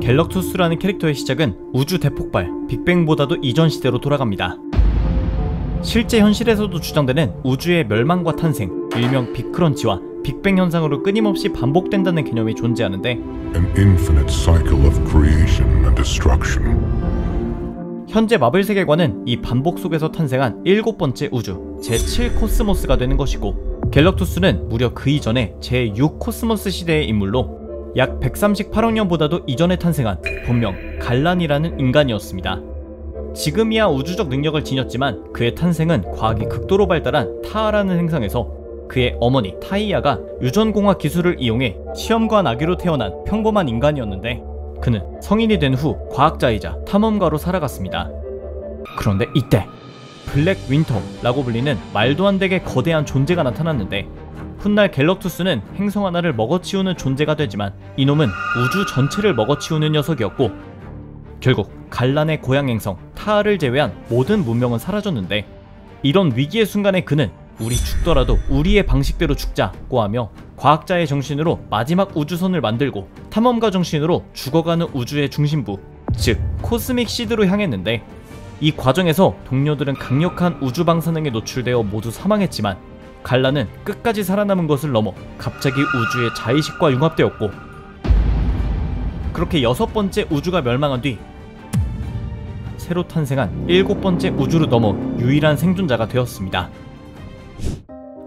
갤럭투스라는 캐릭터의 시작은 우주 대폭발, 빅뱅보다도 이전 시대로 돌아갑니다. 실제 현실에서도 주장되는 우주의 멸망과 탄생, 일명 빅크런치와 빅뱅 현상으로 끊임없이 반복된다는 개념이 존재하는데 An infinite cycle of creation and destruction. 현재 마블 세계관은 이 반복 속에서 탄생한 7번째 우주, 제7코스모스가 되는 것이고, 갤럭투스는 무려 그 이전에 제6코스모스 시대의 인물로 약 138억 년보다도 이전에 탄생한 본명 갈란이라는 인간이었습니다. 지금이야 우주적 능력을 지녔지만 그의 탄생은 과학이 극도로 발달한 타아라는 행성에서 그의 어머니 타이아가 유전공학 기술을 이용해 시험관 아기로 태어난 평범한 인간이었는데, 그는 성인이 된 후 과학자이자 탐험가로 살아갔습니다. 그런데 이때 블랙 윈터라고 불리는 말도 안 되게 거대한 존재가 나타났는데, 훗날 갤럭투스는 행성 하나를 먹어치우는 존재가 되지만 이놈은 우주 전체를 먹어치우는 녀석이었고, 결국 갈란의 고향 행성 타아를 제외한 모든 문명은 사라졌는데, 이런 위기의 순간에 그는 우리 죽더라도 우리의 방식대로 죽자고 하며 과학자의 정신으로 마지막 우주선을 만들고 탐험가 정신으로 죽어가는 우주의 중심부, 즉 코스믹 시드로 향했는데, 이 과정에서 동료들은 강력한 우주 방사능에 노출되어 모두 사망했지만 갈란은 끝까지 살아남은 것을 넘어 갑자기 우주의 자의식과 융합되었고, 그렇게 6번째 우주가 멸망한 뒤 새로 탄생한 7번째 우주로 넘어 유일한 생존자가 되었습니다.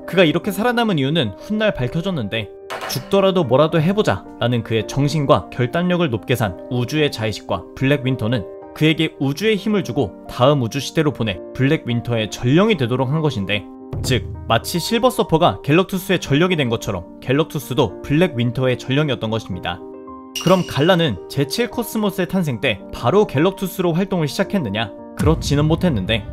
그가 이렇게 살아남은 이유는 훗날 밝혀졌는데, 죽더라도 뭐라도 해보자 라는 그의 정신과 결단력을 높게 산 우주의 자의식과 블랙 윈터는 그에게 우주의 힘을 주고 다음 우주 시대로 보내 블랙 윈터의 전령이 되도록 한 것인데, 즉 마치 실버 서퍼가 갤럭투스의 전령이 된 것처럼 갤럭투스도 블랙 윈터의 전령이었던 것입니다. 그럼 갈란은 제7코스모스의 탄생 때 바로 갤럭투스로 활동을 시작했느냐? 그렇지는 못했는데,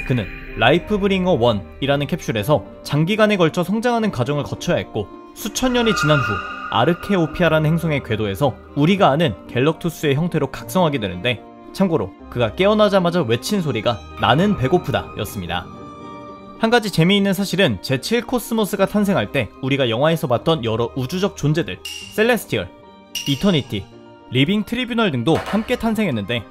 그는 라이프 브링어 1이라는 캡슐에서 장기간에 걸쳐 성장하는 과정을 거쳐야 했고, 수천 년이 지난 후 아르케오피아라는 행성의 궤도에서 우리가 아는 갤럭투스의 형태로 각성하게 되는데, 참고로 그가 깨어나자마자 외친 소리가 나는 배고프다 였습니다. 한 가지 재미있는 사실은 제7코스모스가 탄생할 때 우리가 영화에서 봤던 여러 우주적 존재들, 셀레스티얼, 이터니티, 리빙 트리뷰널 등도 함께 탄생했는데,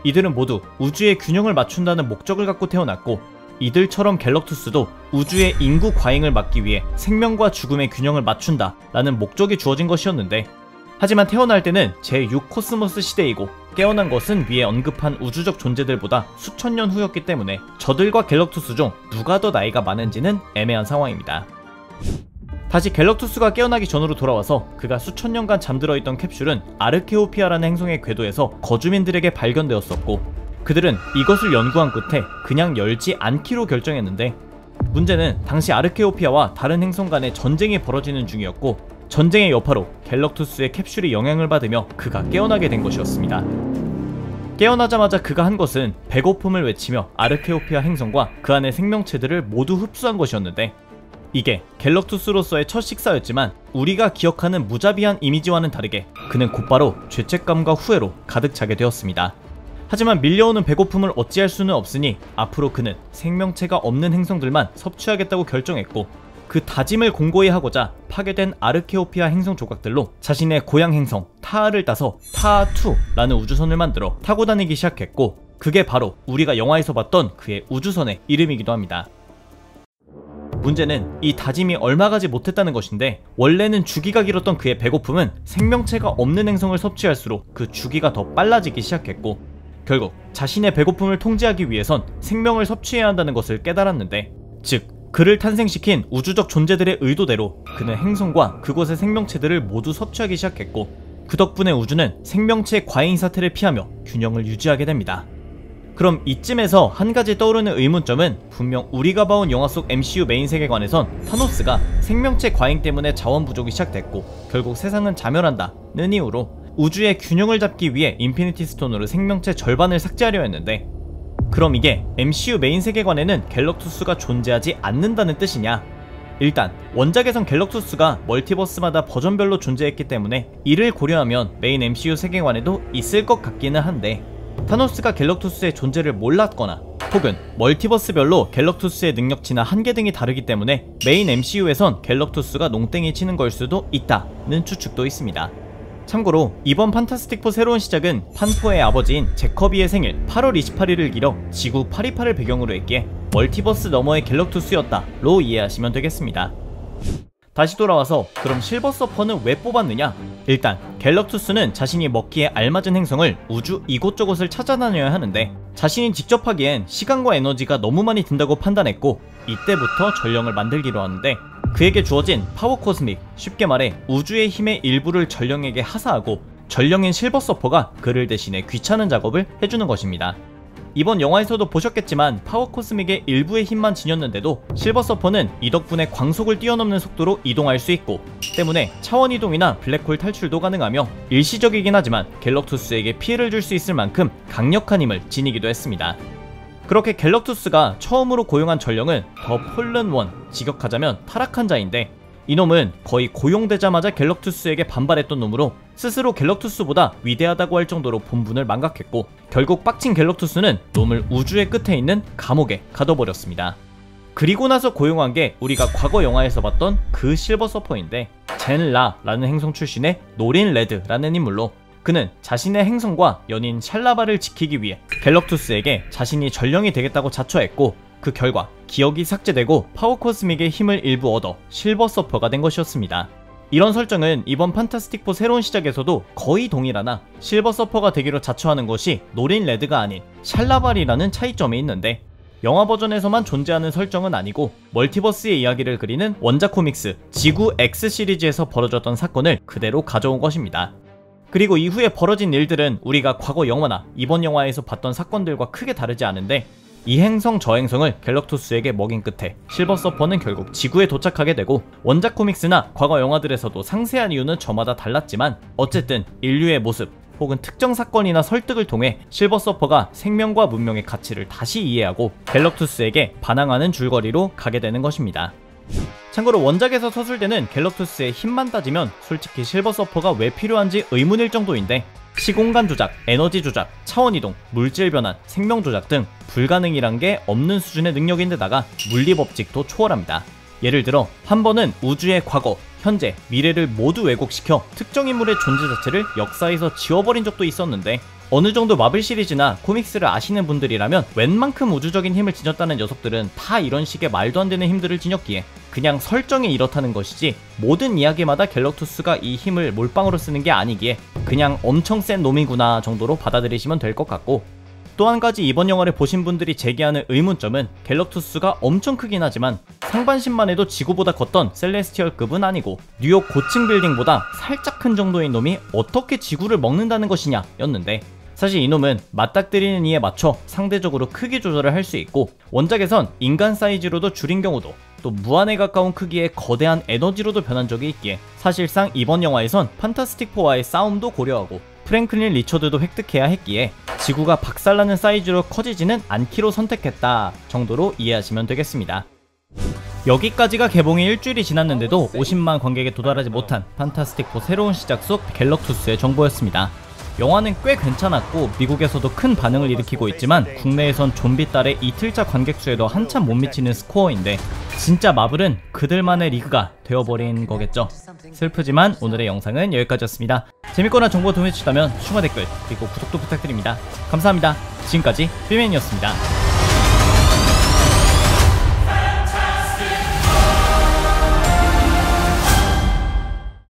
이들은 모두 우주의 균형을 맞춘다는 목적을 갖고 태어났고, 이들처럼 갤럭투스도 우주의 인구 과잉을 막기 위해 생명과 죽음의 균형을 맞춘다 라는 목적이 주어진 것이었는데, 하지만 태어날 때는 제6코스모스 시대이고 깨어난 것은 위에 언급한 우주적 존재들보다 수천 년 후였기 때문에 저들과 갤럭투스 중 누가 더 나이가 많은지는 애매한 상황입니다. 다시 갤럭투스가 깨어나기 전으로 돌아와서 그가 수천 년간 잠들어 있던 캡슐은 아르케오피아라는 행성의 궤도에서 거주민들에게 발견되었었고, 그들은 이것을 연구한 끝에 그냥 열지 않기로 결정했는데, 문제는 당시 아르케오피아와 다른 행성 간의 전쟁이 벌어지는 중이었고, 전쟁의 여파로 갤럭투스의 캡슐이 영향을 받으며 그가 깨어나게 된 것이었습니다. 깨어나자마자 그가 한 것은 배고픔을 외치며 아르케오피아 행성과 그 안의 생명체들을 모두 흡수한 것이었는데, 이게 갤럭투스로서의 첫 식사였지만 우리가 기억하는 무자비한 이미지와는 다르게 그는 곧바로 죄책감과 후회로 가득 차게 되었습니다. 하지만 밀려오는 배고픔을 어찌할 수는 없으니 앞으로 그는 생명체가 없는 행성들만 섭취하겠다고 결정했고, 그 다짐을 공고히 하고자 파괴된 아르케오피아 행성 조각들로 자신의 고향 행성 타아를 따서 타아2라는 우주선을 만들어 타고 다니기 시작했고, 그게 바로 우리가 영화에서 봤던 그의 우주선의 이름이기도 합니다. 문제는 이 다짐이 얼마 가지 못했다는 것인데, 원래는 주기가 길었던 그의 배고픔은 생명체가 없는 행성을 섭취할수록 그 주기가 더 빨라지기 시작했고, 결국 자신의 배고픔을 통제하기 위해선 생명을 섭취해야 한다는 것을 깨달았는데, 즉 그를 탄생시킨 우주적 존재들의 의도대로 그는 행성과 그곳의 생명체들을 모두 섭취하기 시작했고, 그 덕분에 우주는 생명체 과잉 사태를 피하며 균형을 유지하게 됩니다. 그럼 이쯤에서 한 가지 떠오르는 의문점은, 분명 우리가 봐온 영화 속 MCU 메인 세계관에선 타노스가 생명체 과잉 때문에 자원 부족이 시작됐고 결국 세상은 자멸한다는 이유로 우주의 균형을 잡기 위해 인피니티 스톤으로 생명체 절반을 삭제하려 했는데, 그럼 이게 MCU 메인 세계관에는 갤럭투스가 존재하지 않는다는 뜻이냐? 일단 원작에선 갤럭투스가 멀티버스마다 버전별로 존재했기 때문에 이를 고려하면 메인 MCU 세계관에도 있을 것 같기는 한데, 타노스가 갤럭투스의 존재를 몰랐거나 혹은 멀티버스별로 갤럭투스의 능력치나 한계 등이 다르기 때문에 메인 MCU에선 갤럭투스가 농땡이 치는 걸 수도 있다는 추측도 있습니다. 참고로 이번 판타스틱4 새로운 시작은 판포의 아버지인 제커비의 생일 8월 28일을 기려 지구 828을 배경으로 했기에 멀티버스 너머의 갤럭투스였다 로 이해하시면 되겠습니다. 다시 돌아와서 그럼 실버 서퍼는 왜 뽑았느냐? 일단 갤럭투스는 자신이 먹기에 알맞은 행성을 우주 이곳저곳을 찾아다녀야 하는데 자신이 직접 하기엔 시간과 에너지가 너무 많이 든다고 판단했고 이때부터 전령을 만들기로 하는데 그에게 주어진 파워 코스믹, 쉽게 말해 우주의 힘의 일부를 전령에게 하사하고 전령인 실버 서퍼가 그를 대신해 귀찮은 작업을 해주는 것입니다. 이번 영화에서도 보셨겠지만 파워 코스믹의 일부의 힘만 지녔는데도 실버 서퍼는 이 덕분에 광속을 뛰어넘는 속도로 이동할 수 있고 때문에 차원 이동이나 블랙홀 탈출도 가능하며 일시적이긴 하지만 갤럭투스에게 피해를 줄 수 있을 만큼 강력한 힘을 지니기도 했습니다. 그렇게 갤럭투스가 처음으로 고용한 전령은 더 폴른 원, 직역하자면 타락한 자인데 이놈은 거의 고용되자마자 갤럭투스에게 반발했던 놈으로 스스로 갤럭투스보다 위대하다고 할 정도로 본분을 망각했고 결국 빡친 갤럭투스는 놈을 우주의 끝에 있는 감옥에 가둬버렸습니다. 그리고 나서 고용한 게 우리가 과거 영화에서 봤던 그 실버 서퍼인데 젠라라는 행성 출신의 노린 레드라는 인물로 그는 자신의 행성과 연인 샬라바를 지키기 위해 갤럭투스에게 자신이 전령이 되겠다고 자처했고 그 결과 기억이 삭제되고 파워 코스믹의 힘을 일부 얻어 실버 서퍼가 된 것이었습니다. 이런 설정은 이번 판타스틱4 새로운 시작에서도 거의 동일하나 실버 서퍼가 되기로 자처하는 것이 노린 레드가 아닌 샬라발이라는 차이점이 있는데 영화 버전에서만 존재하는 설정은 아니고 멀티버스의 이야기를 그리는 원작 코믹스 지구 X 시리즈에서 벌어졌던 사건을 그대로 가져온 것입니다. 그리고 이후에 벌어진 일들은 우리가 과거 영화나 이번 영화에서 봤던 사건들과 크게 다르지 않은데 이 행성 저 행성을 갤럭투스에게 먹인 끝에 실버 서퍼는 결국 지구에 도착하게 되고 원작 코믹스나 과거 영화들에서도 상세한 이유는 저마다 달랐지만 어쨌든 인류의 모습 혹은 특정 사건이나 설득을 통해 실버 서퍼가 생명과 문명의 가치를 다시 이해하고 갤럭투스에게 반항하는 줄거리로 가게 되는 것입니다. 참고로 원작에서 서술되는 갤럭투스의 힘만 따지면 솔직히 실버 서퍼가 왜 필요한지 의문일 정도인데 시공간 조작, 에너지 조작, 차원 이동, 물질 변환, 생명 조작 등 불가능이란 게 없는 수준의 능력인데다가 물리 법칙도 초월합니다. 예를 들어 한 번은 우주의 과거, 현재, 미래를 모두 왜곡시켜 특정 인물의 존재 자체를 역사에서 지워버린 적도 있었는데 어느 정도 마블 시리즈나 코믹스를 아시는 분들이라면 웬만큼 우주적인 힘을 지녔다는 녀석들은 다 이런 식의 말도 안 되는 힘들을 지녔기에 그냥 설정이 이렇다는 것이지 모든 이야기마다 갤럭투스가 이 힘을 몰빵으로 쓰는 게 아니기에 그냥 엄청 센 놈이구나 정도로 받아들이시면 될 것 같고 또 한 가지 이번 영화를 보신 분들이 제기하는 의문점은 갤럭투스가 엄청 크긴 하지만 상반신만 해도 지구보다 컸던 셀레스티얼급은 아니고 뉴욕 고층 빌딩보다 살짝 큰 정도인 놈이 어떻게 지구를 먹는다는 것이냐 였는데 사실 이놈은 맞닥뜨리는 이에 맞춰 상대적으로 크기 조절을 할 수 있고 원작에선 인간 사이즈로도 줄인 경우도 또 무한에 가까운 크기의 거대한 에너지로도 변한 적이 있기에 사실상 이번 영화에선 판타스틱4와의 싸움도 고려하고 프랭클린 리처드도 획득해야 했기에 지구가 박살나는 사이즈로 커지지는 않기로 선택했다 정도로 이해하시면 되겠습니다. 여기까지가 개봉이 일주일이 지났는데도 50만 관객에 도달하지 못한 판타스틱4 새로운 시작 속 갤럭투스의 정보였습니다. 영화는 꽤 괜찮았고 미국에서도 큰 반응을 일으키고 있지만 국내에선 좀비 딸의 이틀차 관객수에도 한참 못 미치는 스코어인데 진짜 마블은 그들만의 리그가 되어버린 거겠죠. 슬프지만 오늘의 영상은 여기까지였습니다. 재밌거나 정보가 도움이 되셨다면 추가 댓글 그리고 구독도 부탁드립니다. 감사합니다. 지금까지 삐맨이었습니다.